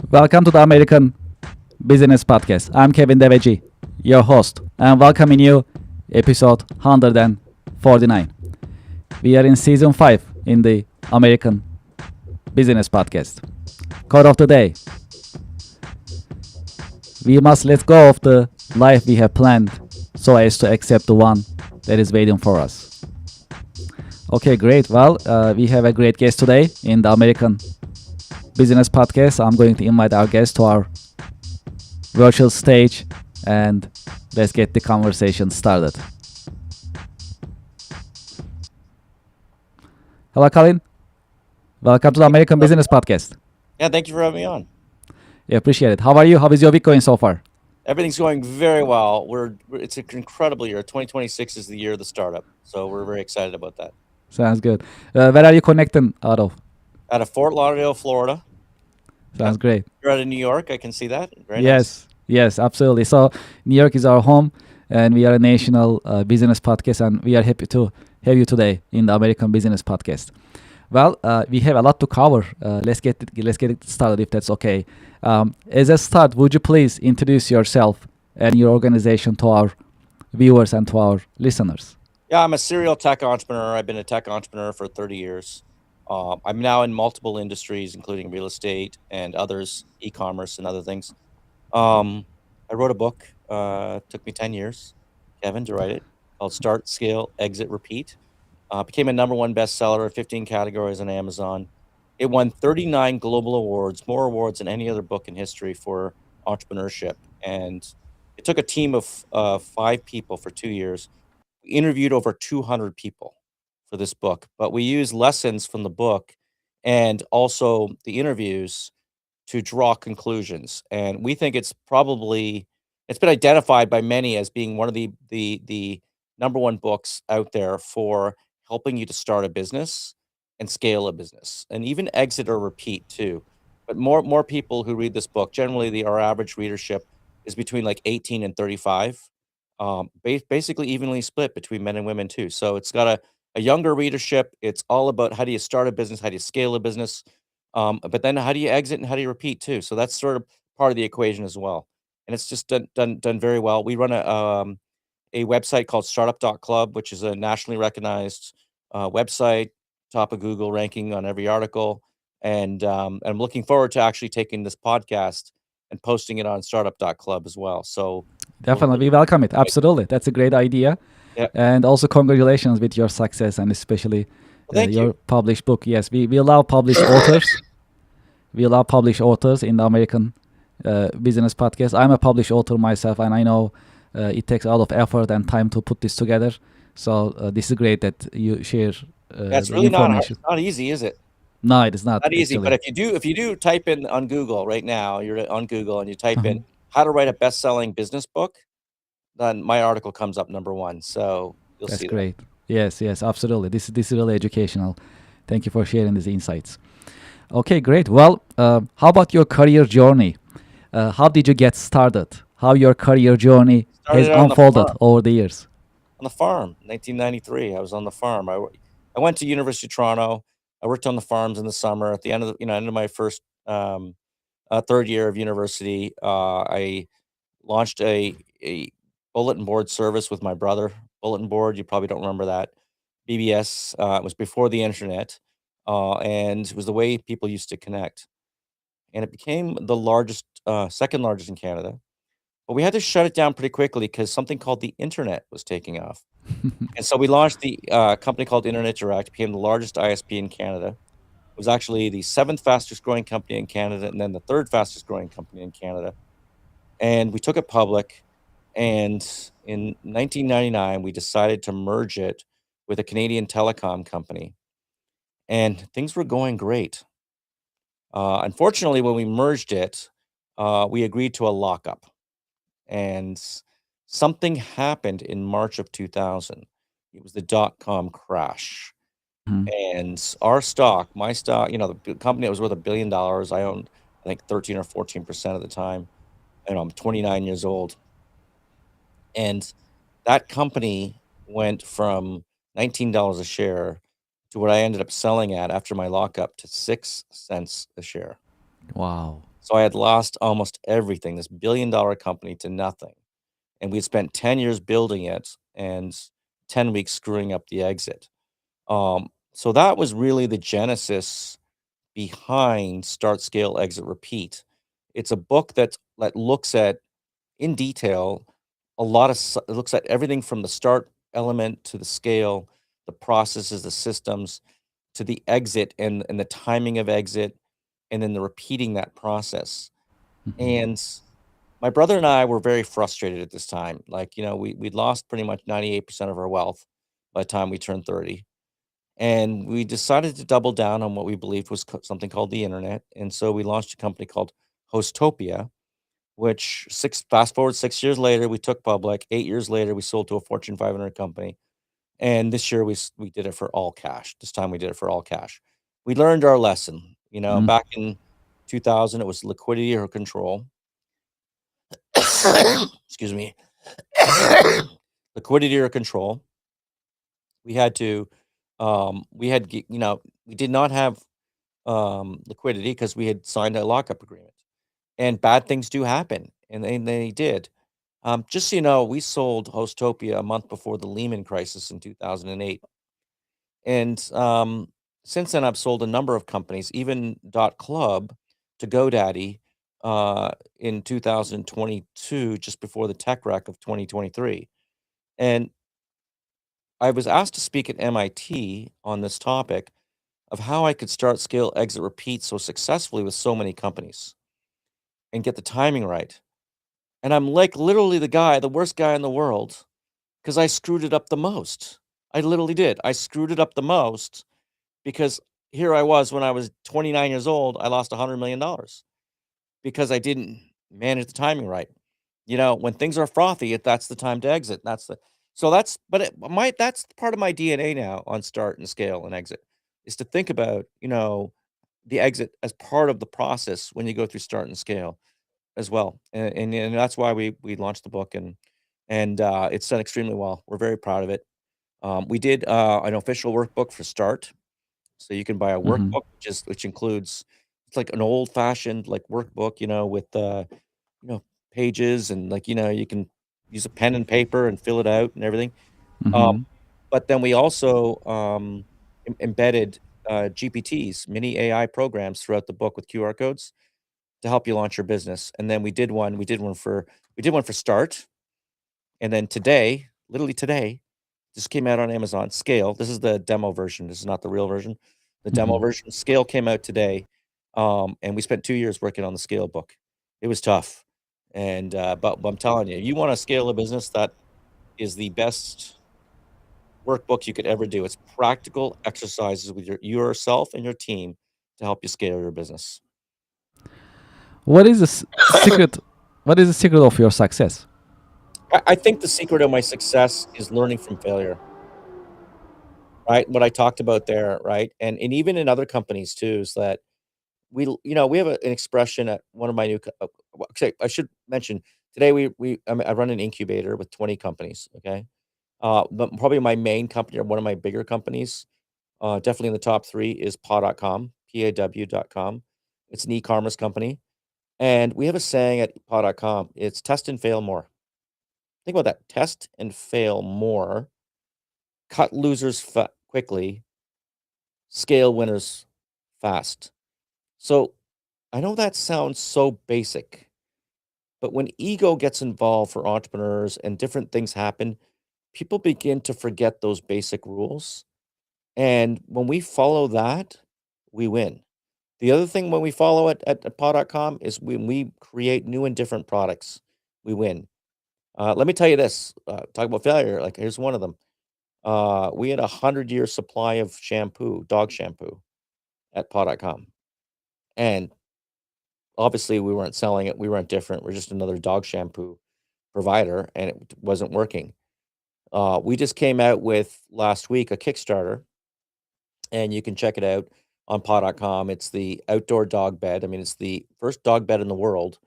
Welcome to the American Business Podcast. I'm Kevin Deveji, your host, and welcoming you episode 149. We are in season 5 in the American Business Podcast. Quote of the day: we must let go of the life we have planned so as to accept the one that is waiting for us. Okay, great. Well, we have a great guest today in the American Business Podcast. I'm going to invite our guest to our virtual stage and let's get the conversation started. Hello, Colin. Welcome to the American Business Podcast. Yeah, thank you for having me on. Yeah, appreciate it. How are you? How is your week going so far? Everything's going very well. It's an incredible year. 2026 is the year of the startup, so we're very excited about that. Sounds good. Where are you connecting out of? Out of Fort Lauderdale, Florida. Sounds great. You're out of New York. I can see that. Very Yes, yes, absolutely. So New York is our home, and we are a national business podcast, and we are happy to have you today in the American Business Podcast. Well, we have a lot to cover. Let's get it started, if that's okay. As a start, would you please introduce yourself and your organization to our viewers and to our listeners? Yeah, I'm a serial tech entrepreneur. I've been a tech entrepreneur for 30 years. I'm now in multiple industries, including real estate and others, e-commerce and other things. I wrote a book. Took me 10 years, Kevin, to write it, called Start, Scale, Exit, Repeat. Became a #1 bestseller in 15 categories on Amazon. It won 39 global awards, more awards than any other book in history for entrepreneurship. And it took a team of 5 people for 2 years. We interviewed over 200 people for this book, but we used lessons from the book and also the interviews to draw conclusions. And we think it's been identified by many as being one of the #1 books out there for helping you to start a business and scale a business and even exit or repeat too. But more people who read this book, generally our average readership is between like 18 and 35. Basically evenly split between men and women too. So it's got a younger readership. It's all about how do you start a business, how do you scale a business, but then how do you exit and how do you repeat too? So that's sort of part of the equation as well. And it's just done very well. We run a website called startup.club, which is a nationally recognized website, top of Google ranking on every article. And I'm looking forward to actually taking this podcast and posting it on startup.club as well. So Definitely, we welcome it. Absolutely, that's a great idea. Yeah. And also congratulations with your success and especially Thank your you. published book. Yes, we love published authors. We love published authors in the American Business Podcast. I'm a published author myself, and I know it takes a lot of effort and time to put this together. So this is great that you share That's the really not hard. information. It's not easy, is it? No, it is not. Not easy, actually. but if you do type in on Google right now, you're on Google and you type in how to write a best-selling business book, then my article comes up #1. So you'll That's see great. Yes, yes, absolutely. This is really educational. Thank you for sharing these insights. Okay, great. Well, how about your career journey? How did you get started? How your career journey has Started on the unfolded farm. over the years? On the farm, 1993. I was on the farm. I went to University of Toronto. I worked on the farms in the summer. At the end of end of my first 3rd year of university, I launched a bulletin board service with my brother. Bulletin board, you probably don't remember that. BBS. It was before the internet, and it was the way people used to connect. And it became the largest, second largest in Canada. But we had to shut it down pretty quickly because something called the internet was taking off. And so we launched the company called Internet Direct, became the largest ISP in Canada. It was actually the 7th fastest growing company in Canada and then the 3rd fastest growing company in Canada. And we took it public. And in 1999, we decided to merge it with a Canadian telecom company. And things were going great. Unfortunately, when we merged it, we agreed to a lockup, and something happened in March of 2000. It was the dot-com crash, Mhm. and our stock, my stock, the company that was worth $1 billion, I owned, I think, 13 or 14% at the time, and I'm 29 years old, and that company went from $19 a share to what I ended up selling at after my lockup to 6 cents a share. Wow. So I had lost almost everything, this billion-dollar company to nothing, and we'd spent 10 years building it and 10 weeks screwing up the exit. So that was really the genesis behind Start, Scale, Exit, Repeat. It's a book that looks at, in detail, it looks at everything from the start element to the scale, the processes, the systems, to the exit and the timing of exit, and then the repeating that process. Mhm. And my brother and I were very frustrated at this time. Like, we'd lost pretty much 98% of our wealth by the time we turned 30. And we decided to double down on what we believed was something called the internet. And so we launched a company called Hostopia, which fast forward 6 years later, we took public. 8 years later, we sold to a Fortune 500 company. And this year we did it for all cash. This time we did it for all cash. We learned our lesson. Mhm. Back in 2000, it was liquidity or control. Excuse me. Liquidity or control. We had to, we did not have liquidity because we had signed a lockup agreement, and bad things do happen, and they did. Just so you know, we sold Hostopia a month before the Lehman crisis in 2008, and since then I've sold a number of companies, even Dot Club to GoDaddy in 2022, just before the tech wreck of 2023, and I was asked to speak at MIT on this topic of how I could start, scale, exit, repeat so successfully with so many companies and get the timing right. And I'm like literally the worst guy in the world because I screwed it up the most. I literally did. I screwed it up the most because here I was when I was 29 years old, I lost $100 million because I didn't manage the timing right. When things are frothy, that's the time to exit. That's part of my DNA now on Start and Scale and Exit is to think about, the exit as part of the process when you go through Start and Scale as well. And that's why we launched the book, and it's done extremely well. We're very proud of it. We did an official workbook for Start, so you can buy a Mhm. workbook, which includes, it's like an old fashioned like workbook, with you know pages, and like you can use a pen and paper and fill it out and everything. Um, Mhm. but then we also embedded GPTs, mini AI programs throughout the book with QR codes to help you launch your business. And then we did one for Start, and then today, literally today, just came out on Amazon. Scale. This is the demo version. This is not the real version. The demo Mhm. version. Scale came out today, and we spent 2 years working on the Scale book. It was tough, and but I'm telling you, you want to scale a business, that is the best workbook you could ever do. It's practical exercises with yourself and your team to help you scale your business. What is the secret? What is the secret of your success? I think the secret of my success is learning from failure, right? What I talked about there, right? And even in other companies too, is that we have an expression at one of my okay, I should mention today I run an incubator with 20 companies. Okay, but probably my main company or one of my bigger companies, definitely in the top three, is paw.com, paw.com. It's an e-commerce company, and we have a saying at paw.com. It's test and fail more. Think about that. Test and fail more. Cut losers quickly. Scale winners fast. So I know that sounds so basic, but when ego gets involved for entrepreneurs and different things happen, people begin to forget those basic rules. And when we follow that, we win. The other thing when we follow it at paw.com is when we create new and different products, we win. Let me tell you this, talk about failure. Like, here's one of them. We had a 100-year supply of shampoo, dog shampoo, at paw.com. And obviously, we weren't selling it. We weren't different. We're just another dog shampoo provider, and it wasn't working. We just came out with last week a Kickstarter, and you can check it out on paw.com. It's the outdoor dog bed. I mean, it's the first dog bed in the world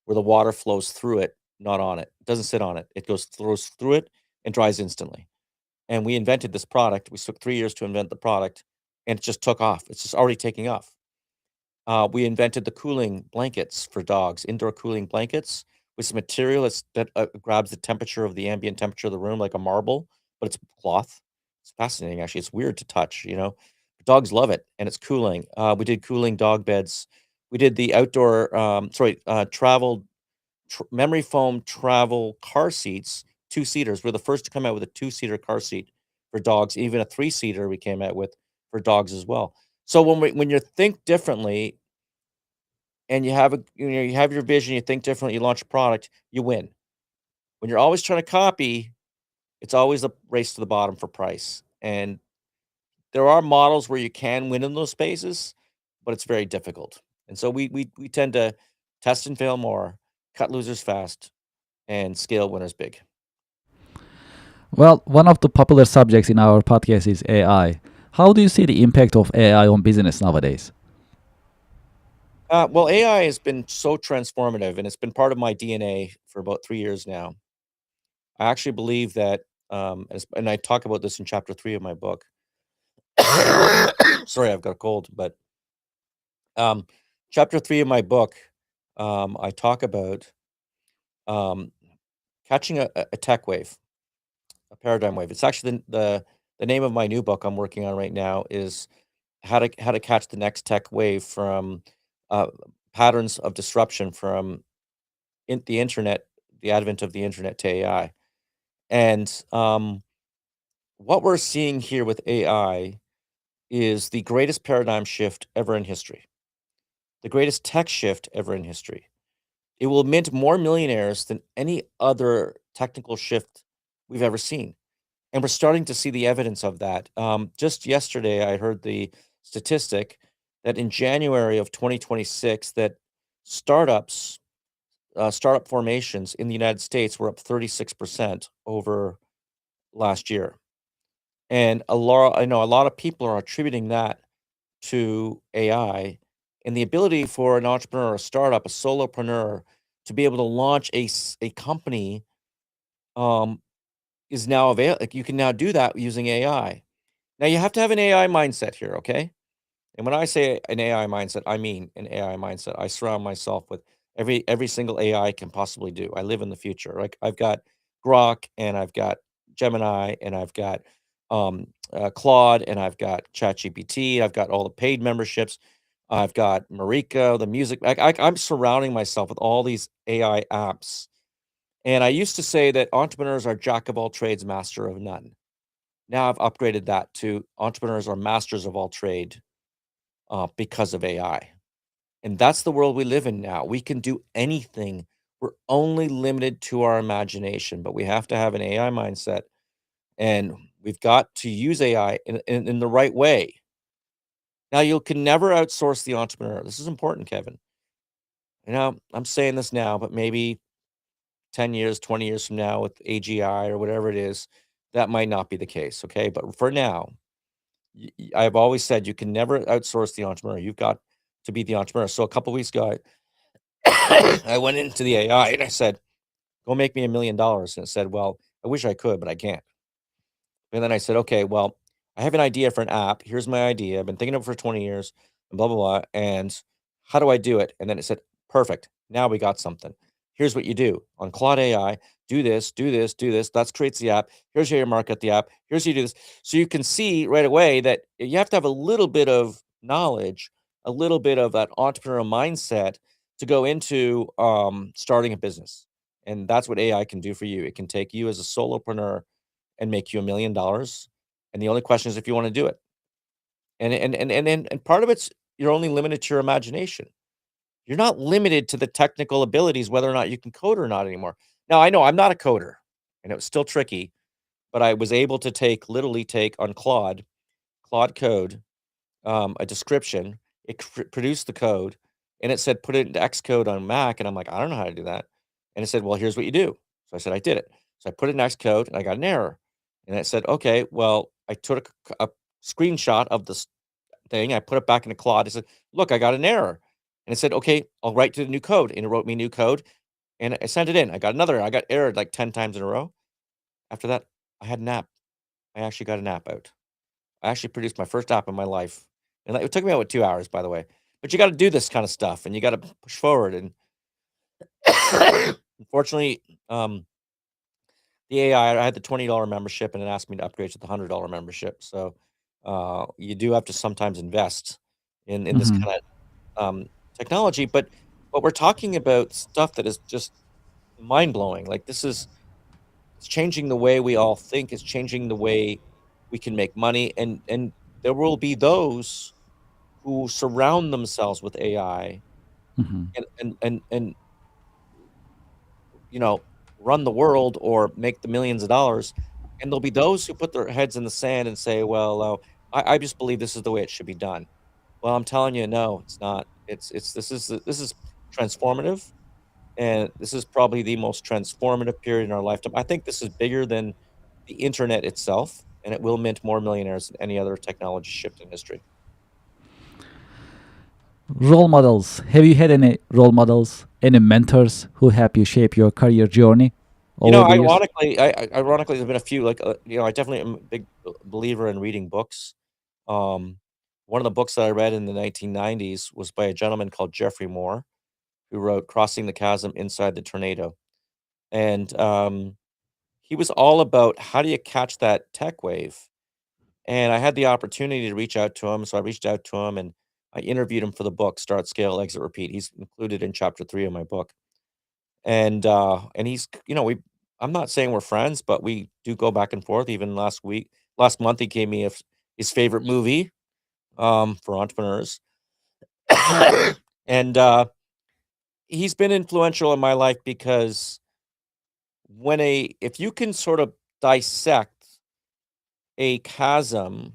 where the water flows through it, not on it. It doesn't sit on it. It goes flows through it and dries instantly. And we invented this product. We took 3 years to invent the product, and it just took off. It's just already taking off. We invented the cooling blankets for dogs, indoor cooling blankets with some material that grabs the temperature of the ambient temperature of the room like a marble, but it's cloth. It's fascinating, actually. It's weird to touch, you know. Dogs love it, and it's cooling. We did cooling dog beds. We did the outdoor, travel memory foam travel car seats, two seaters. We're the first to come out with a two-seater car seat for dogs. Even a three-seater we came out with for dogs as well. So when you think differently and you have your vision, you think differently, you launch a product, you win. When you're always trying to copy, it's always a race to the bottom for price. And there are models where you can win in those spaces, but it's very difficult. And so we tend to test and fail more, cut losers fast, and scale winners big. Well, one of the popular subjects in our podcast is AI. How do you see the impact of AI on business nowadays? Well, AI has been so transformative, and it's been part of my DNA for about 3 years now. I actually believe that, and I talk about this in chapter 3 of my book. Sorry, I've got a cold, but um, chapter 3 of my book, I talk about um, catching a tech wave, a paradigm wave. It's actually the name of my new book I'm working on right now is how to catch the next tech wave from uh, patterns of disruption from the internet, the advent of the internet to AI. And what we're seeing here with AI is the greatest paradigm shift ever in history, the greatest tech shift ever in history. It will mint more millionaires than any other technical shift we've ever seen. And we're starting to see the evidence of that. Just yesterday, I heard the statistic that in January of 2026, that startups, startup formations in the United States were up 36% over last year. And I know a lot of people are attributing that to AI and the ability for an entrepreneur, a startup, a solopreneur to be able to launch a company um, is now available. Like you can now do that using AI. Now you have to have an AI mindset here, okay? And when I say an AI mindset, I mean an AI mindset. I surround myself with every single AI I can possibly do. I live in the future. Like I've got Grok and I've got Gemini and I've got Claude and I've got ChatGPT. I've got all the paid memberships. I've got Marika, the music. I'm surrounding myself with all these AI apps. And I used to say that entrepreneurs are jack of all trades, master of none. Now I've upgraded that to entrepreneurs are masters of all trade because of AI. And that's the world we live in now. We can do anything. We're only limited to our imagination, but we have to have an AI mindset and we've got to use AI in the right way. Now, you can never outsource the entrepreneur. This is important, Kevin. You know, I'm saying this now, but maybe 10 years, 20 years from now with AGI or whatever it is, that might not be the case. Okay. But for now, I've always said you can never outsource the entrepreneur. You've got to be the entrepreneur. So a couple weeks ago, I went into the AI and I said, "Go make me $1 million." And it said, "Well, I wish I could, but I can't." And then I said, "Okay, well, I have an idea for an app. Here's my idea. I've been thinking of it for 20 years, and blah blah blah. And how do I do it?" And then it said, "Perfect. Now we got something. Here's what you do on Claude AI. Do this, do this, do this. That creates the app. Here's how you market the app. Here's how you do this." So you can see right away that you have to have a little bit of knowledge, a little bit of that entrepreneurial mindset to go into starting a business. And that's what AI can do for you. It can take you as a solopreneur and make you $1 million. And the only question is if you want to do it. And part of it's you're only limited to your imagination. You're not limited to the technical abilities, whether or not you can code or not anymore. Now I know I'm not a coder, and it was still tricky, but I was able to literally take on Claude Code, a description, it produced the code, and it said, "Put it into Xcode on Mac," and I'm like, "I don't know how to do that." And it said, "Well, here's what you do." So I said, "I did it." So I put it in Xcode, and I got an error. And it said, "Okay, well," I took a screenshot of this thing, I put it back in the Claude, I said, "Look, I got an error." And it said, "Okay, I'll write to the new code," and it wrote me new code, and I sent it in. I got another I got errored like 10 times in a row. After that, I had an app. I actually got an app out. I actually produced my first app in my life, and, like, it took me about 2 hours, by the way. But you gotta do this kinda stuff, and you gotta push forward, and unfortunately, the AI I had the $20 membership, and it asked me to upgrade to the $100 membership, so, you do have to sometimes invest in this Mhm. kinda, technology, but we're talking about stuff that is just mind-blowing, like, this is it's changing the way we all think, it's changing the way we can make money, and there will be those who surround themselves with AI Mhm. and you know, run the world or make the millions of dollars, and there'll be those who put their heads in the sand and say, "Well, I just believe this is the way it should be done." Well, I'm telling you, no, it's not. It's this is transformative, and this is probably the most transformative period in our lifetime. I think this is bigger than the internet itself, and it will mint more millionaires than any other technology shift in history. Role models. Have you had any role models, any mentors who help you shape your career journey You over know, the years? ironically, there's been a few, like, I definitely am a big believer in reading books. Um, one of the books that I read in the 1990s was by a gentleman called Jeffrey Moore, who wrote Crossing the Chasm Inside the Tornado. And he was all about how do you catch that tech wave. And I had the opportunity to reach out to him. So I reached out to him and I interviewed him for the book, Start, Scale, Exit, Repeat. He's included in chapter 3 of my book. And he's, we I'm not saying we're friends, but we do go back and forth. Even last month, he gave me his favorite movie for entrepreneurs. And he's been influential in my life because if you can sort of dissect a chasm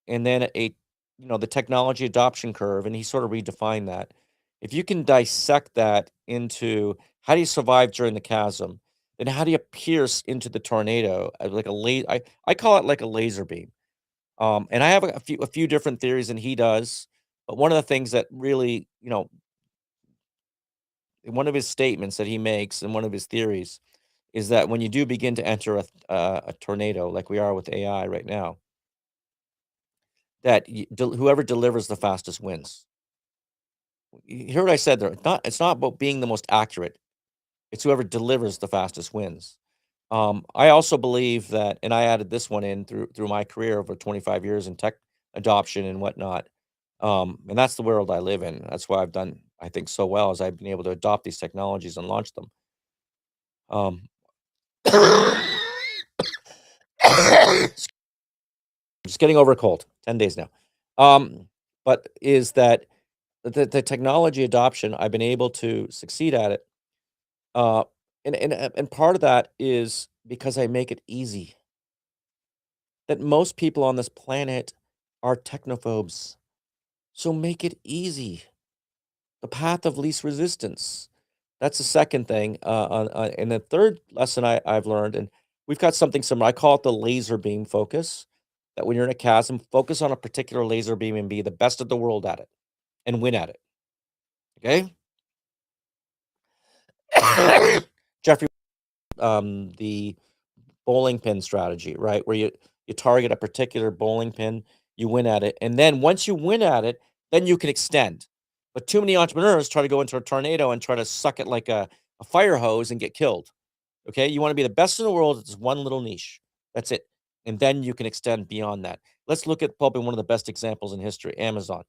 and then the technology adoption curve, and he sort of redefined that. If you can dissect that into how do you survive during the chasm, then how do you pierce into the tornado, like a I call it like a laser beam. And I have a few different theories than he does, but one of the things that really, one of his statements that he makes and one of his theories is that when you do begin to enter a tornado like we are with AI right now, that whoever delivers the fastest wins. You hear what I said there? It's not about being the most accurate. It's whoever delivers the fastest wins. I also believe that, and I added this one in through my career over 25 years in tech adoption and whatnot. And that's the world I live in. That's why I've done, I think, so well as I've been able to adopt these technologies and launch them. Um, just getting over a cold. 10 days now. But is that the technology adoption? I've been able to succeed at it. Uh, and part of that is because I make it easy. That most people on this planet are technophobes. So make it easy. The path of least resistance. That's the second thing. And the third lesson I've learned, and we've got something similar. I call it the laser beam focus. That when you're in a chasm, focus on a particular laser beam and be the best of the world at it and win at it. Okay. Jeffrey, the bowling pin strategy, right? Where you target a particular bowling pin, you win at it, and then once you win at it, then you can extend. But too many entrepreneurs try to go into a tornado and try to suck it like a fire hose and get killed. Okay, you want to be the best in the world. It's one little niche. That's it, and then you can extend beyond that. Let's look at probably one of the best examples in history, Amazon.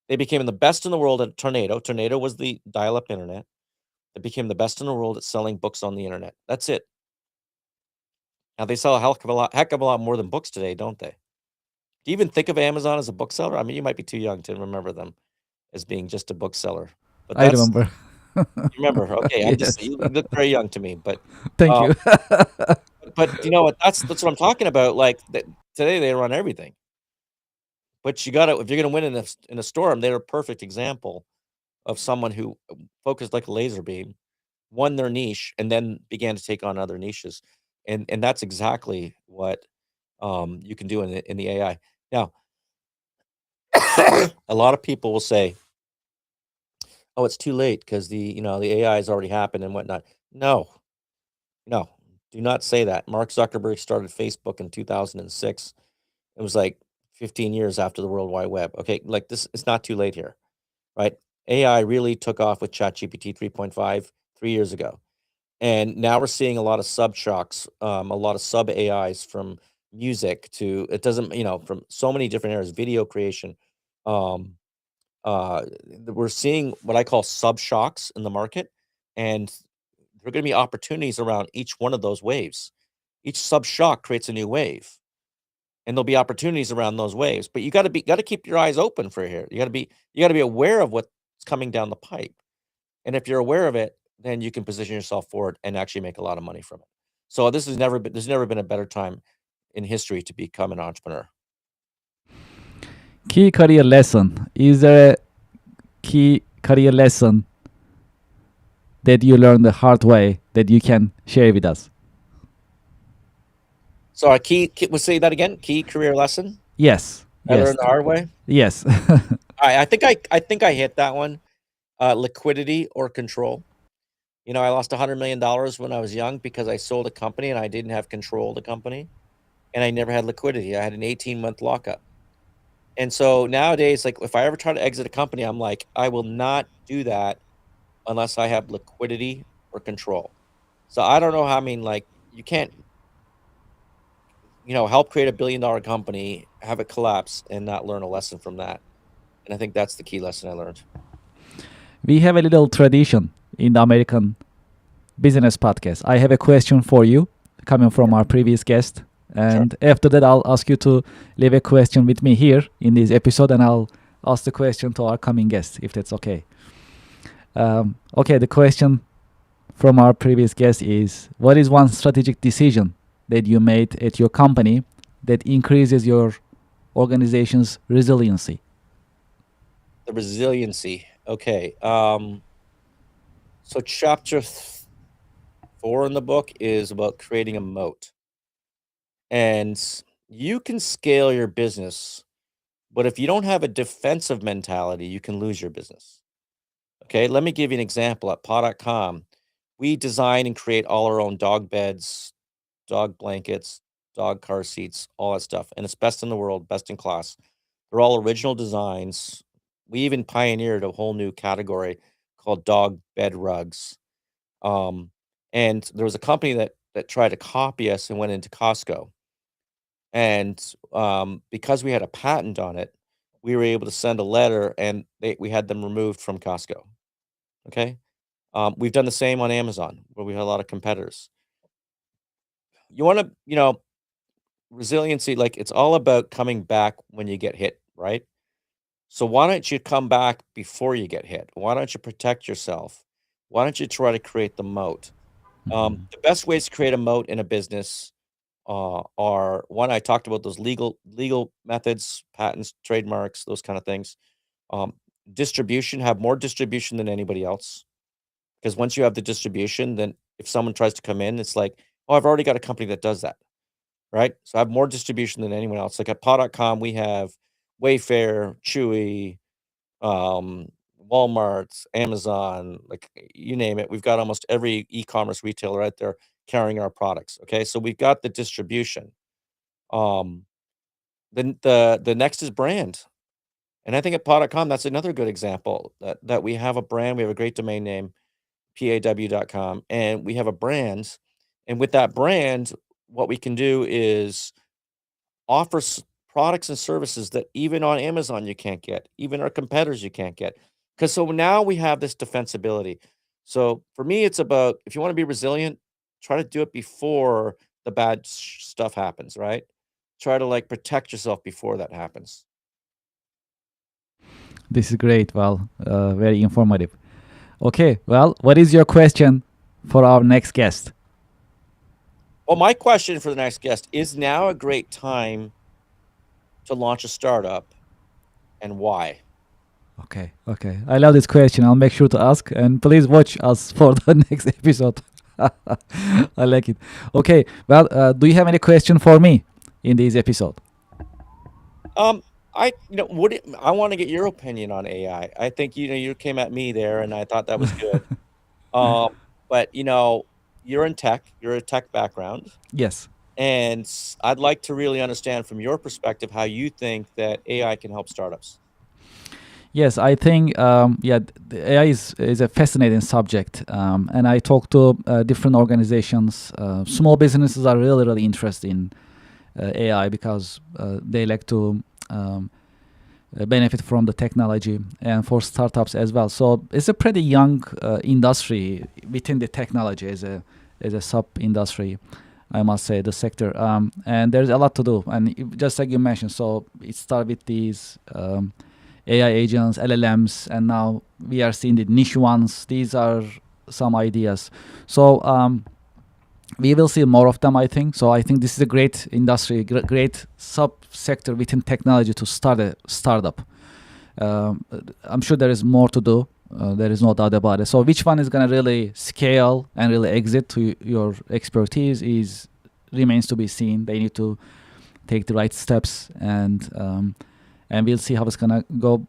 They became the best in the world at tornado. Tornado was the dial-up internet. They became the best in the world at selling books on the internet. That's it. Now they sell a heck of a lot more than books today, don't they? Do you even think of Amazon as a bookseller? I mean, you might be too young to remember them as being just a bookseller, but I that's remember. you remember. Okay, I'm just Yes. you look very young to me, Thank uh, you. but you know what? That's what I'm talking about. Like today, they run everything. But you gotta if you're gonna win in a storm, they're a perfect example of someone who focused like a laser beam, won their niche, and then began to take on other niches. And that's exactly what you can do in the AI. Now, a lot of people will say, "Oh, it's too late because the AI has already happened and whatnot." No, no, do not say that. Mark Zuckerberg started Facebook in 2006. It was like 15 years after the World Wide Web. Okay, like this, it's not too late here, right? AI really took off with ChatGPT 3.5 3 years ago. And now we're seeing a lot of sub shocks, a lot of sub AIs from music to it doesn't, from so many different areas, video creation. Um, we're seeing what I call sub shocks in the market, and there are going to be opportunities around each one of those waves. Each sub shock creates a new wave, and there'll be opportunities around those waves. But you got to keep your eyes open for here. You got to be aware of what's coming down the pipe. And if you're aware of it, then you can position yourself for it and actually make a lot of money from it. So there's never been a better time in history to become an entrepreneur. Key career lesson. Is there a key career lesson that you learned the hard way that you can share with us? So our we'll say that again. Key career lesson Yes. I Yes. learned the hard way. Yes. I think I hit that one. Liquidity or control. I lost $100 million when I was young because I sold a company and I didn't have control of the company, and I never had liquidity. I had an 18-month lockup. And so nowadays, like if I ever try to exit a company, I'm like, I will not do that unless I have liquidity or control. So I don't know how, I mean, like you can't, help create $1 billion company, have it collapse and not learn a lesson from that. And I think that's the key lesson I learned. We have a little tradition in the American business podcast. I have a question for you coming from our previous guest. And after that, I'll ask you to leave a question with me here in this episode, and I'll ask the question to our coming guest, if that's okay. Okay, the question from our previous guest is, what is one strategic decision that you made at your company that increases your organization's resiliency? The resiliency. Okay. So chapter 4 in the book is about creating a moat. And you can scale your business, but if you don't have a defensive mentality, you can lose your business. Okay, let me give you an example. At paw.com, we design and create all our own dog beds, dog blankets, dog car seats, all that stuff. And it's best in the world, best in class. They're all original designs. We even pioneered a whole new category called dog bed rugs. Um, and there was a company that tried to copy us and went into Costco. And because we had a patent on it, we were able to send a letter, and we had them removed from Costco. Okay. We've done the same on Amazon, where we had a lot of competitors. You want to, resiliency, like it's all about coming back when you get hit, right? So why don't you come back before you get hit? Why don't you protect yourself? Why don't you try to create the moat? The best ways to create a moat in a business are one, I talked about those legal methods, patents, trademarks, those kind of things. Um, Distribution, have more distribution than anybody else. Because once you have the distribution, then if someone tries to come in, it's like, oh, I've already got a company that does that, right? So I have more distribution than anyone else. Like at paw.com, we have Wayfair, Chewy, um, Walmart, Amazon, like you name it. We've got almost every e-commerce retailer out there carrying our products. Okay, so we've got the distribution. Um, then the next is brand, and I think at paw.com, that's another good example that we have a brand. We have a great domain name, paw.com, and we have a brand. And with that brand, what we can do is offer products and services that even on Amazon you can't get, even our competitors you can't get. Because so now we have this defensibility. So for me, it's about if you want to be resilient, try to do it before the bad stuff happens, right? Try to like protect yourself before that happens. This is great. Well, very informative. Okay, well, what is your question for our next guest? Well, my question for the next guest is now a great time to launch a startup and why? Okay, okay. I love this question. I'll make sure to ask, and please watch us for the next episode. I like it. Okay. Well, do you have any question for me in this episode? Um, I want to get your opinion on AI. I think you came at me there, and I thought that was good. Um, but you're in tech. You're a tech background, Yes. and I'd like to really understand from your perspective how you think that AI can help startups. Yes, I think yeah, the AI is a fascinating subject, and I talk to different organizations. Small businesses are really interested in AI because they like to benefit from the technology, and for startups as well. So it's a pretty young industry within the technology as a sub industry. I must say the sector, and there's a lot to do. And just like you mentioned, so it started with these. AI agents, LLMs, and now we are seeing the niche ones. These are some ideas. So we will see more of them, I think. So I think this is a great industry, great subsector within technology to start a startup. I'm sure there is more to do. There is no doubt about it. So which one is going to really scale and really exit to your expertise is remains to be seen. They need to take the right steps, and we'll see how it's going to go.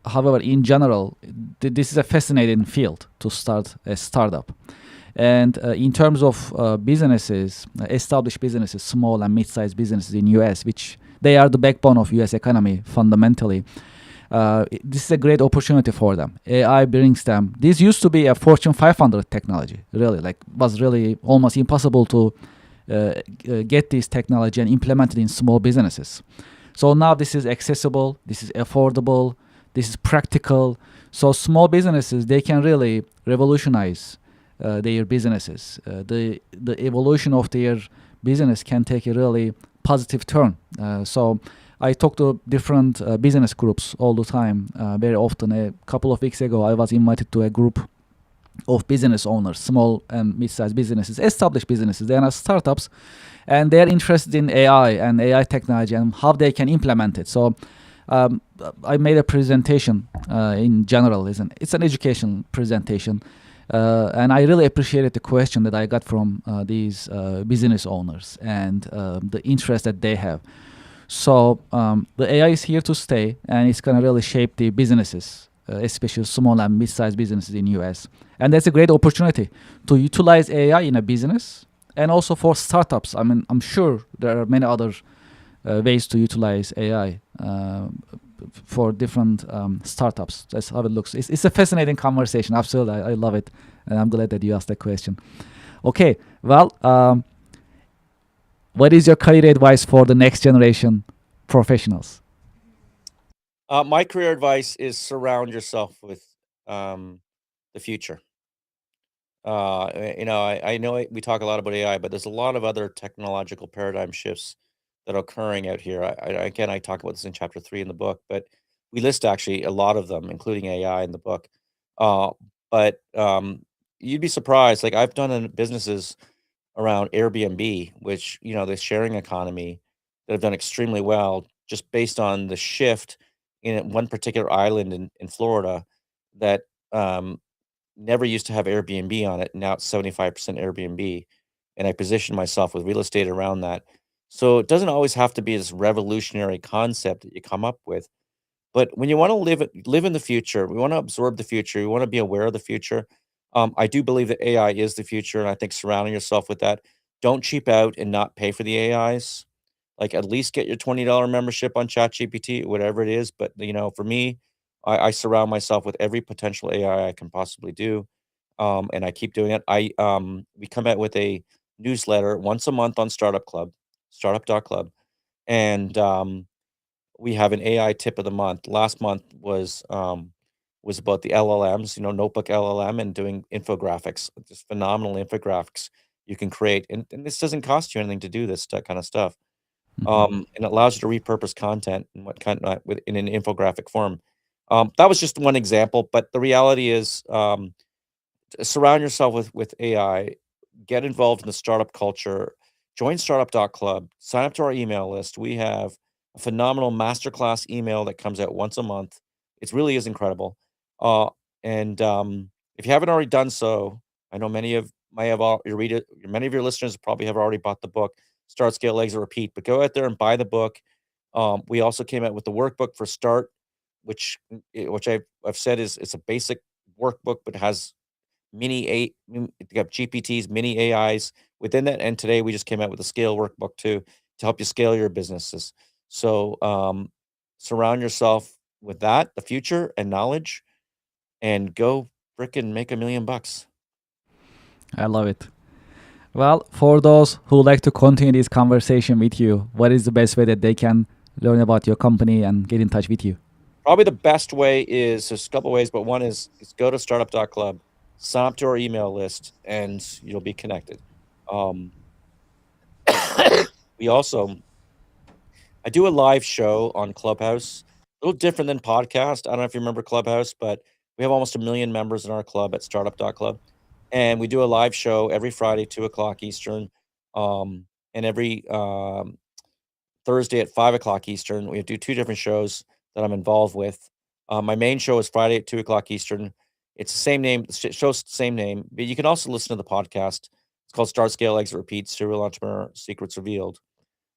However, in general, this is a fascinating field to start a startup. And in terms of businesses, established businesses, small and mid-sized businesses in US, which they are the backbone of US economy fundamentally, this is a great opportunity for them. AI brings them. This used to be a Fortune 500 technology, really, like was really almost impossible to get this technology and implement it in small businesses. So now this is accessible, this is affordable, this is practical. So small businesses, they can really revolutionize their businesses. The evolution of their business can take a really positive turn. So I talk to different business groups all the time, very often. A couple of weeks ago, I was invited to a group of business owners, small and mid-sized businesses, established businesses. They are not startups, and they're interested in AI and AI technology and how they can implement it. So um, I made a presentation in general. It's an education presentation. And I really appreciated the question that I got from these business owners and the interest that they have. So the AI is here to stay, and it's going to really shape the businesses, especially small and mid-sized businesses in US. And that's a great opportunity to utilize AI in a business and also for startups. I mean, I'm sure there are many other ways to utilize AI for different startups. That's how it looks. It's a fascinating conversation. Absolutely, I love it, and I'm glad that you asked that question. Okay, well, what is your career advice for the next generation professionals? My career advice is surround yourself with um, the future. I know we talk a lot about AI, but there's a lot of other technological paradigm shifts that are occurring out here. Again, I talk about this in chapter 3 in the book, but we list actually a lot of them, including AI in the book. Uh, but you'd be surprised. Like I've done in businesses around Airbnb, which the sharing economy that have done extremely well, just based on the shift in one particular island in Florida that um, never used to have Airbnb on it. Now it's 75% Airbnb. And I position myself with real estate around that. So it doesn't always have to be this revolutionary concept that you come up with. But when you want to live in the future, we want to absorb the future, we want to be aware of the future. I do believe that AI is the future, and I think surrounding yourself with that. Don't cheap out and not pay for the AIs. Like at least get your $20 membership on ChatGPT, whatever it is. But for me, I surround myself with every potential AI I can possibly do, and I keep doing it. We come out with a newsletter once a month on Startup Club, startup.club, and we have an AI tip of the month. Last month was about the LLMs, Notebook LLM, and doing infographics, just phenomenal infographics you can create. And this doesn't cost you anything to do this kind of stuff. Mhm. And it allows you to repurpose content and what kind with in an infographic form. That was just one example, but the reality is, surround yourself with AI, get involved in the startup culture, join startup.club, sign up to our email list. We have phenomenal masterclass email that comes out once a month. It really is incredible. Uh, and if you haven't already done so, I know many of may have all you read it. Many of your listeners probably have already bought the book, Start, Scale, Exit, Repeat. But go out there and buy the book. We also came out with the workbook for Start, which I've said is it's a basic workbook, but has you got GPTs, mini AIs within that. And today we just came out with a scale workbook too to help you scale your businesses. So surround yourself with that, the future and knowledge, and go frickin' make $1,000,000. I love it. Well, for those who like to continue this conversation with you, what is the best way that they can learn about your company and get in touch with you? Probably the best way is there's a couple ways, but one is go to startup.club, sign up to our email list, and you'll be connected. Um, we also I do a live show on Clubhouse, a little different than podcast. I don't know if you remember Clubhouse, but we have almost 1,000,000 members in our club at startup.club. And we do a live show every Friday, 2 o'clock Eastern, and every Thursday at 5 o'clock Eastern. We do two different shows that I'm involved with. My main show is Friday at 2 o'clock Eastern. It's the same name, the show's the same name, but you can also listen to the podcast. It's called Start, Scale, Exit, Repeat, Serial Entrepreneur Secrets Revealed.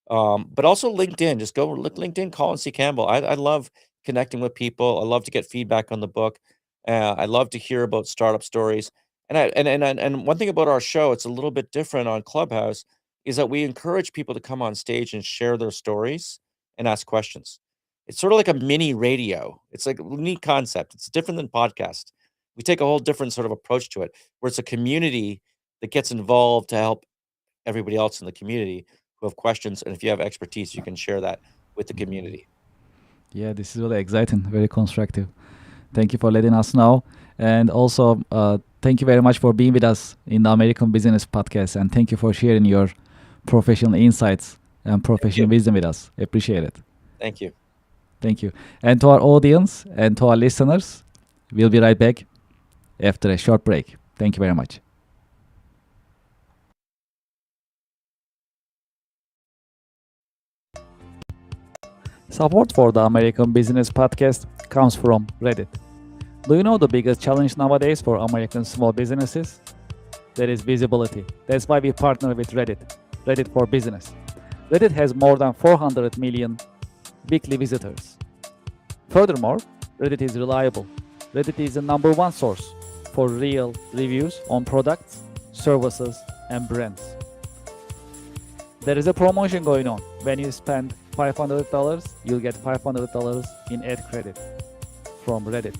But also LinkedIn. Just go look LinkedIn, Colin C. Campbell. I love connecting with people. I love to get feedback on the book. I love to hear about startup stories. And one thing about our show, it's a little bit different on Clubhouse, is that we encourage people to come on stage and share their stories and ask questions. It's sort of like a mini radio. It's like a neat concept. It's different than podcast. We take a whole different sort of approach to it, where it's a community that gets involved to help everybody else in the community who have questions. And if you have expertise, you can share that with the community. Yeah, this is really exciting, very constructive. Thank you for letting us know. And also, thank you very much for being with us in the American Business Podcast. And thank you for sharing your professional insights and professional wisdom with us. Appreciate it. Thank you. Thank you. And to our audience and to our listeners, we'll be right back after a short break. Thank you very much. Support for the American Business Podcast comes from Reddit. Do you know the biggest challenge nowadays for American small businesses? That is visibility. That's why we partner with Reddit, Reddit for Business. Reddit has more than 400 million weekly visitors. Furthermore, Reddit is reliable. Reddit is the number one source for real reviews on products, services, and brands. There is a promotion going on. When you spend $500, you'll get $500 in ad credit from Reddit.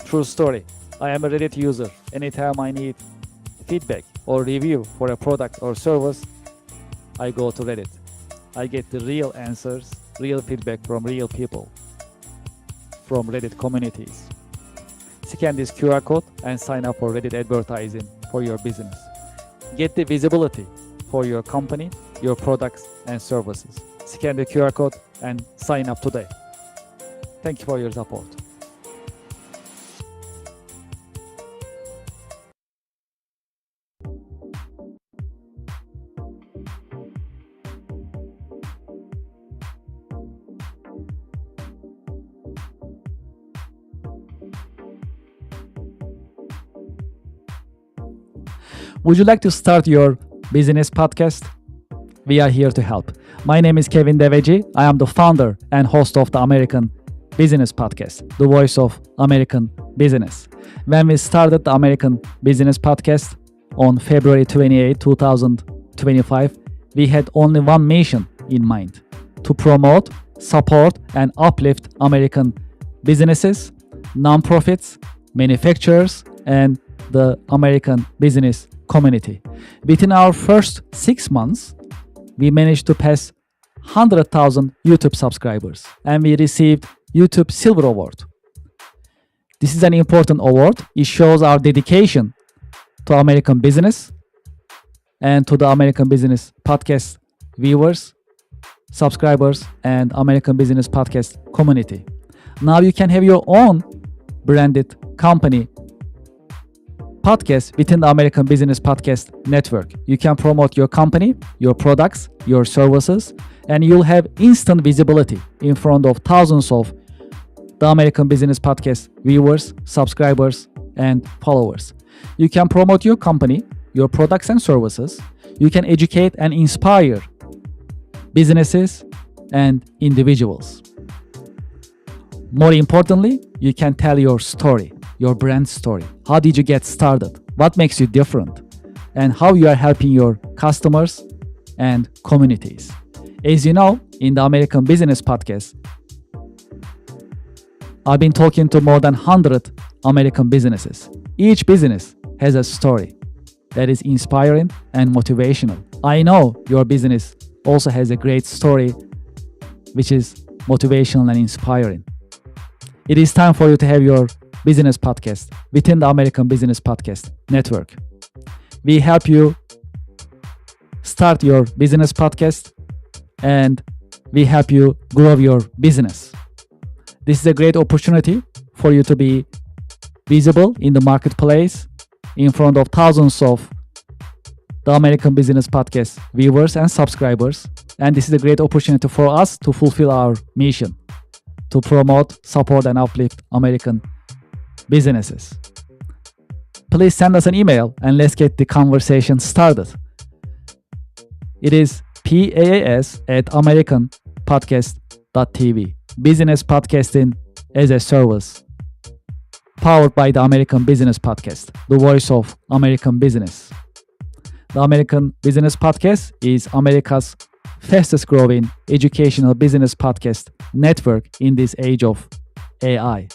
True story. I am a Reddit user. Anytime I need feedback or review for a product or service, I go to Reddit. I get the real answers, real feedback from real people, from Reddit communities. Scan this QR code and sign up for Reddit advertising for your business. Get the visibility for your company, your products and services. Scan the QR code and sign up today. Thank you for your support. Would you like to start your business podcast? We are here to help. My name is Kevin Deveci. I am the founder and host of the American Business Podcast, the voice of American business. When we started the American Business Podcast on February 28, 2025, we had only one mission in mind: to promote, support, and uplift American businesses, nonprofits, manufacturers, and the American business community. Within our first 6 months, we managed to pass 100,000 YouTube subscribers, and we received YouTube Silver Award. This is an important award. It shows our dedication to American business and to the American Business Podcast viewers, subscribers, and American Business Podcast community. Now you can have your own branded company podcast within the American Business Podcast Network. You can promote your company, your products, your services, and you'll have instant visibility in front of thousands of the American Business Podcast viewers, subscribers, and followers. You can promote your company, your products and services. You can educate and inspire businesses and individuals. More importantly, you can tell your story, your brand story. How did you get started? What makes you different? And how you are helping your customers and communities. As you know, in the American Business Podcast, I've been talking to more than 100 American businesses. Each business has a story that is inspiring and motivational. I know your business also has a great story which is motivational and inspiring. It is time for you to have your business podcast within the American Business Podcast Network. We help you start your business podcast and we help you grow your business. This is a great opportunity for you to be visible in the marketplace in front of thousands of the American Business Podcast viewers and subscribers. And this is a great opportunity for us to fulfill our mission to promote, support, and uplift American businesses. Please send us an email and let's get the conversation started. It is paas@americanpodcast.tv. Business podcasting as a service. Powered by the American Business Podcast, the voice of American business. The American Business Podcast is America's fastest growing educational business podcast network in this age of AI.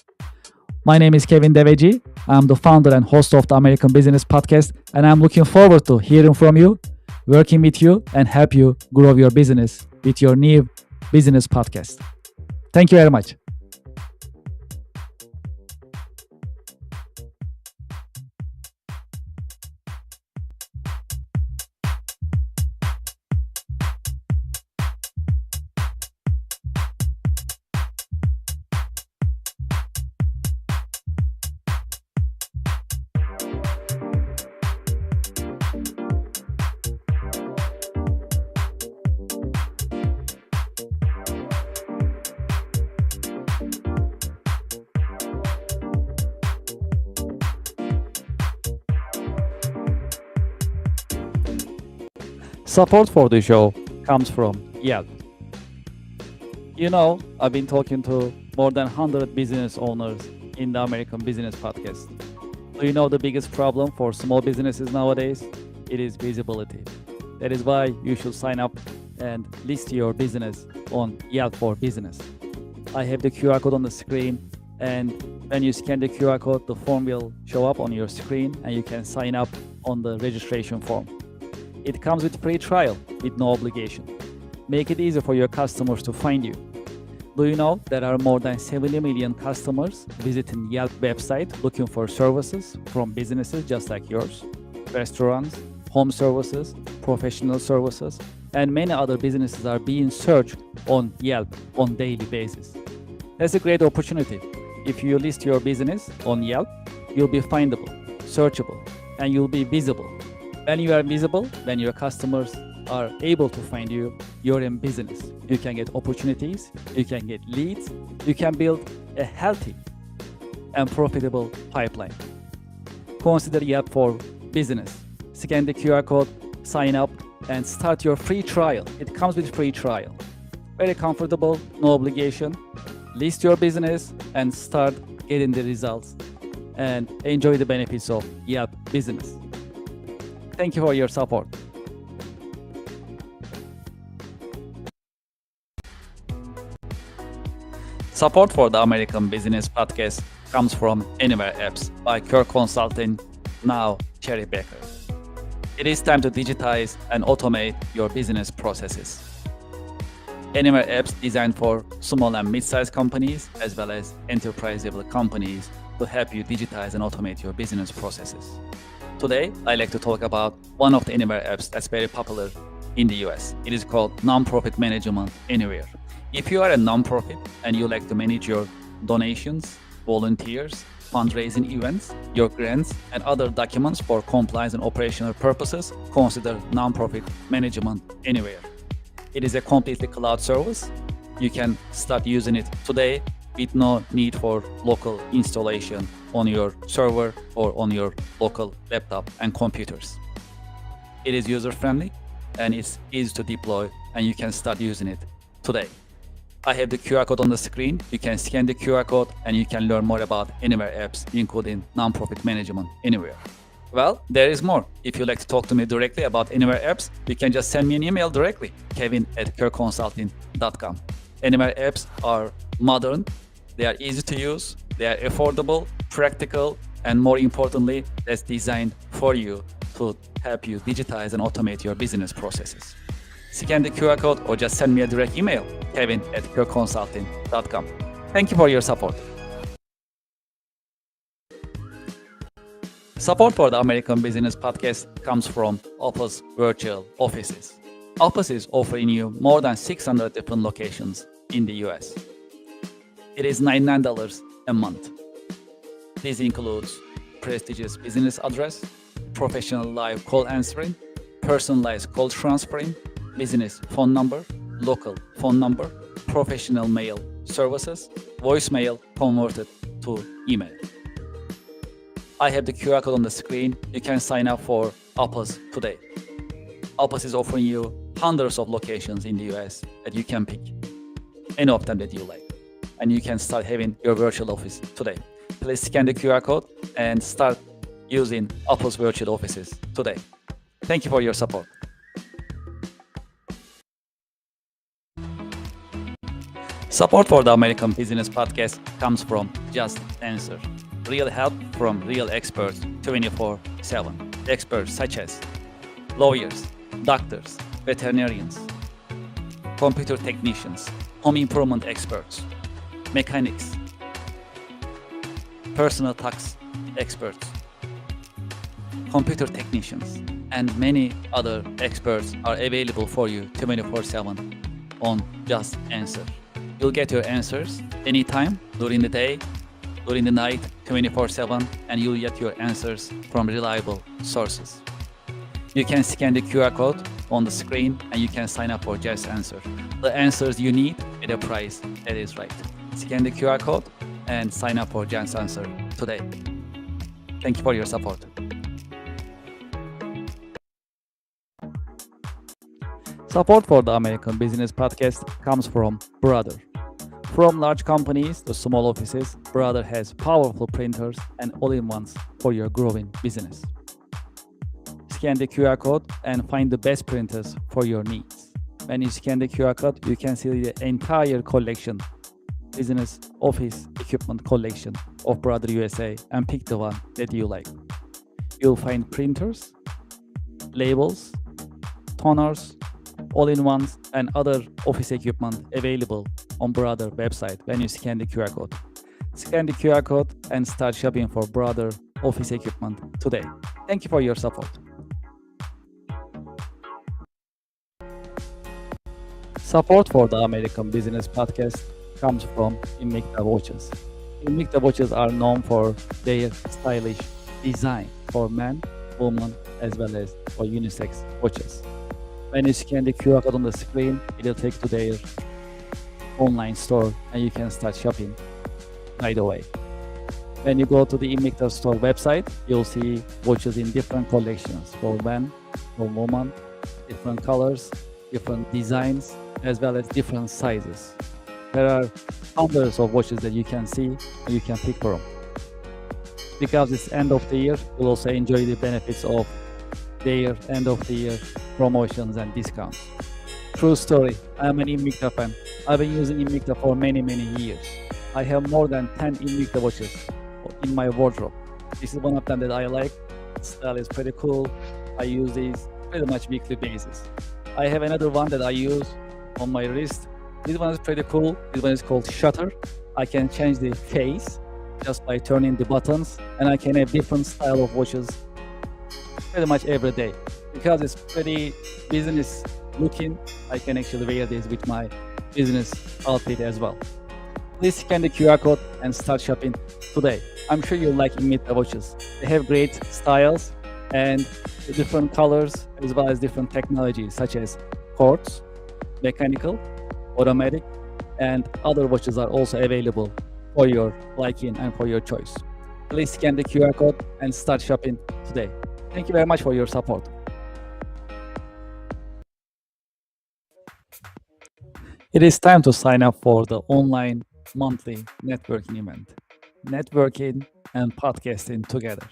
My name is Kevin Deveci. I'm the founder and host of the American Business Podcast, and I'm looking forward to hearing from you, working with you, and help you grow your business with your new business podcast. Thank you very much. Support for the show comes from Yelp. You know, I've been talking to more than 100 business owners in the American Business Podcast. Do you know the biggest problem for small businesses nowadays? It is visibility. That is why you should sign up and list your business on Yelp for Business. I have the QR code on the screen, and when you scan the QR code, the form will show up on your screen and you can sign up on the registration form. It comes with free trial with no obligation. Make it easy for your customers to find you. Do you know there are more than 70 million customers visiting Yelp website looking for services from businesses just like yours? Restaurants, home services, professional services, and many other businesses are being searched on Yelp on daily basis. That's a great opportunity. If you list your business on Yelp, you'll be findable, searchable, and you'll be visible. When you are visible, when your customers are able to find you, you're in business. You can get opportunities, you can get leads, you can build a healthy and profitable pipeline. Consider Yelp for Business. Scan the QR code, sign up, and start your free trial. It comes with free trial. Very comfortable, no obligation. List your business and start getting the results and enjoy the benefits of Yelp Business. Thank you for your support. Support for the American Business Podcast comes from Anywhere Apps by Kirk Consulting, now Cherry Baker. It is time to digitize and automate your business processes. Anywhere Apps designed for small and mid-sized companies as well as enterprise-level companies to help you digitize and automate your business processes. Today, I'd like to talk about one of the Anywhere apps that's very popular in the US. It is called Nonprofit Management Anywhere. If you are a nonprofit and you like to manage your donations, volunteers, fundraising events, your grants, and other documents for compliance and operational purposes, consider nonprofit management anywhere. It is a completely cloud service. You can start using it today with no need for local installation on your server or on your local laptop and computers. It is user-friendly and it's easy to deploy, and you can start using it today. I have the QR code on the screen. You can scan the QR code and you can learn more about Anywhere apps, including nonprofit management anywhere. Well, there is more. If you'd like to talk to me directly about Anywhere apps, you can just send me an email directly, kevin@kirkconsulting.com. Anywhere apps are modern, they are easy to use, they are affordable, practical, and more importantly, that's designed for you to help you digitize and automate your business processes. Scan the QR code or just send me a direct email, kevin@kirkconsulting.com. Thank you for your support. Support for the American Business Podcast comes from Opus Virtual Offices. Opus is offering you more than 600 different locations in the US. It is $99 a month. This includes prestigious business address, professional live call answering, personalized call transferring, business phone number, local phone number, professional mail services, voicemail converted to email. I have the QR code on the screen. You can sign up for Opus today. Opus is offering you hundreds of locations in the US that you can pick, any of them that you like. And you can start having your virtual office today. Please scan the QR code and start using Opus Virtual Offices today. Thank you for your support. Support for the American Business Podcast comes from Just Answer. Real help from real experts 24/7. Experts such as lawyers, doctors, veterinarians, computer technicians, home improvement experts, mechanics, personal tax experts, computer technicians, and many other experts are available for you 24/7 on Just Answer. You'll get your answers anytime, during the day, during the night, 24/7, and you'll get your answers from reliable sources. You can scan the QR code on the screen and you can sign up for Just Answer. The answers you need at a price that is right. Scan the QR code and sign up for Just Answer today. Thank you for your support. Support for the American Business Podcast comes from Brother. From large companies to small offices, Brother has powerful printers and all-in-ones for your growing business. Scan the QR code and find the best printers for your needs. When you scan the QR code, you can see the entire collection, business office equipment collection of Brother USA, and pick the one that you like. You'll find printers, labels, toners, all-in-ones, and other office equipment available on Brother website when you scan the QR code. Scan the QR code and start shopping for Brother office equipment today. Thank you for your support. Support for the American Business Podcast comes from Invicta watches. Invicta watches are known for their stylish design for men, women, as well as for unisex watches. When you scan the QR code on the screen, it'll take to their online store and you can start shopping right away. When you go to the Invicta store website, you'll see watches in different collections for men, for women, different colors, different designs, as well as different sizes. There are hundreds of watches that you can see and you can pick from. Because it's end of the year, you'll also enjoy the benefits of their end of the year promotions and discounts. True story, I'm an Invicta fan. I've been using Invicta for many years. I have more than 10 Invicta watches in my wardrobe. This is one of them that I like. The style is pretty cool. I use these pretty much weekly basis. I have another one that I use on my wrist. This one is pretty cool. This one is called Shutter. I can change the face just by turning the buttons, and I can have different style of watches pretty much every day. Because it's pretty business looking, I can actually wear this with my business outfit as well. Please scan the QR code and start shopping today. I'm sure you'll like Imita watches. They have great styles and different colors as well as different technologies such as quartz, mechanical, automatic, and other watches are also available for your liking and for your choice. Please scan the QR code and start shopping today. Thank you very much for your support. It is time to sign up for the online monthly networking event, networking and podcasting together.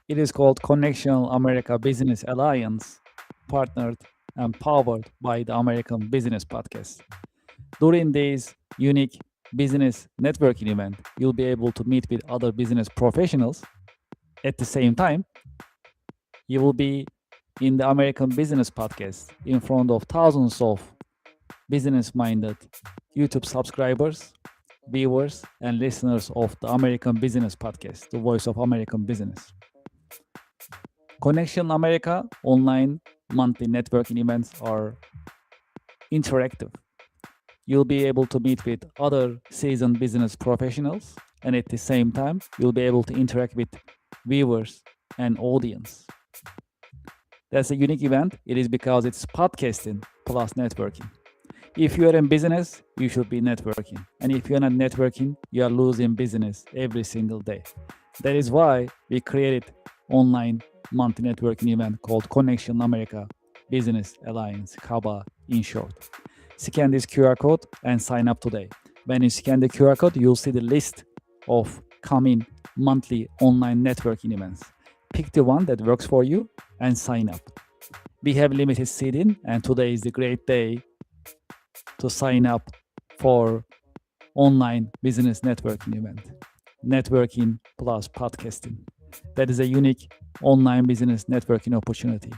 It is called Connection America Business Alliance, partnered and powered by the American Business Podcast. During this unique business networking event, you'll be able to meet with other business professionals. At the same time, you will be in the American Business Podcast in front of thousands of business-minded YouTube subscribers, viewers, and listeners of the American Business Podcast, the voice of American business. Connection America online monthly networking events are interactive. You'll be able to meet with other seasoned business professionals, and at the same time, you'll be able to interact with viewers and audience. That's a unique event. It is because it's podcasting plus networking. If you are in business, you should be networking. And if you're not networking, you are losing business every single day. That is why we created online monthly networking event called Connection America Business Alliance, CABA in short. Scan this QR code and sign up today. When you scan the QR code, you'll see the list of coming monthly online networking events. Pick the one that works for you and sign up. We have limited seating, and today is the great day to sign up for online business networking event. Networking plus podcasting. That is a unique online business networking opportunity.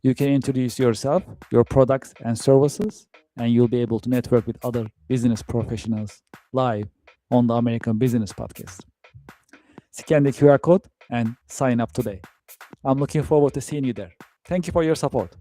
You can introduce yourself, your products and services, and you'll be able to network with other business professionals live on the American Business Podcast. Scan the QR code and sign up today. I'm looking forward to seeing you there. Thank you for your support.